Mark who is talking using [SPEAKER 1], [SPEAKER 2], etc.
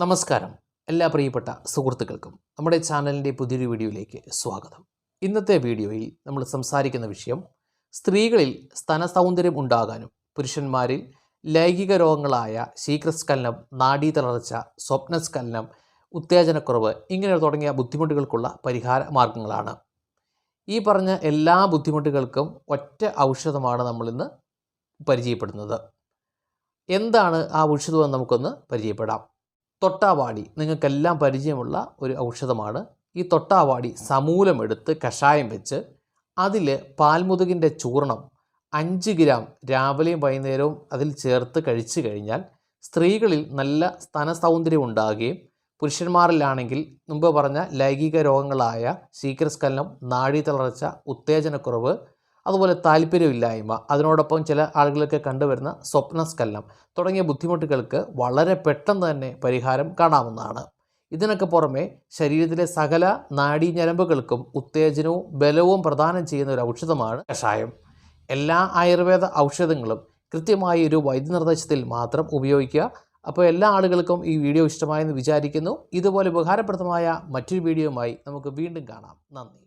[SPEAKER 1] നമസ്കാരം എല്ലാ പ്രിയപ്പെട്ട സുഹൃത്തുക്കൾക്കും നമ്മുടെ ചാനലിൻ്റെ പുതിയൊരു വീഡിയോയിലേക്ക് സ്വാഗതം. ഇന്നത്തെ വീഡിയോയിൽ നമ്മൾ സംസാരിക്കുന്ന വിഷയം സ്ത്രീകളിൽ സ്തനസൗന്ദര്യം ഉണ്ടാകാനും പുരുഷന്മാരിൽ ലൈംഗിക രോഗങ്ങളായ ശീഘ്രസ്ഖലനം, നാഡീതളർച്ച, സ്വപ്നസ്ഖലനം, ഉത്തേജനക്കുറവ് ഇങ്ങനെ തുടങ്ങിയ ബുദ്ധിമുട്ടുകൾക്കുള്ള പരിഹാര മാർഗങ്ങളാണ്. ഈ പറഞ്ഞ എല്ലാ ബുദ്ധിമുട്ടുകൾക്കും ഒറ്റ ഔഷധമാണ് നമ്മളിന്ന് പരിചയപ്പെടുന്നത്. എന്താണ് ആ ഔഷധമെന്ന് നമുക്കൊന്ന് പരിചയപ്പെടാം. തൊട്ടാവാടി നിങ്ങൾക്കെല്ലാം പരിചയമുള്ള ഒരു ഔഷധമാണ്. ഈ തൊട്ടാവാടി സമൂലമെടുത്ത് കഷായം വെച്ച് അതിൽ പാൽമുതുകിൻ്റെ ചൂർണം 5 ഗ്രാം രാവിലെയും വൈകുന്നേരവും അതിൽ ചേർത്ത് കഴിച്ചു കഴിഞ്ഞാൽ സ്ത്രീകളിൽ നല്ല സ്തനസൗന്ദര്യം ഉണ്ടാകുകയും പുരുഷന്മാരിലാണെങ്കിൽ മുമ്പ് പറഞ്ഞ ലൈംഗിക രോഗങ്ങളായ ശീഘ്രസ്ഖലനം, നാഡീതളർച്ച, ഉത്തേജനക്കുറവ്, അതുപോലെ താല്പര്യമില്ലായ്മ, അതിനോടൊപ്പം ചില ആളുകൾക്ക് കണ്ടുവരുന്ന സ്വപ്നസ്ഖലനം തുടങ്ങിയ ബുദ്ധിമുട്ടുകൾക്ക് വളരെ പെട്ടെന്ന് തന്നെ പരിഹാരം കാണാവുന്നതാണ്. ഇതിനൊക്കെ പുറമെ ശരീരത്തിലെ സകല നാഡീഞരമ്പുകൾക്കും ഉത്തേജനവും ബലവും പ്രദാനം ചെയ്യുന്ന ഒരു ഔഷധമാണ് കഷായം. എല്ലാ ആയുർവേദ ഔഷധങ്ങളും കൃത്യമായ ഒരു വൈദ്യനിർദ്ദേശത്തിൽ മാത്രം ഉപയോഗിക്കുക. അപ്പോൾ എല്ലാ ആളുകൾക്കും ഈ വീഡിയോ ഇഷ്ടമായെന്ന് വിചാരിക്കുന്നു. ഇതുപോലെ ഉപകാരപ്രദമായ മറ്റൊരു വീഡിയോയുമായി നമുക്ക് വീണ്ടും കാണാം. നന്ദി.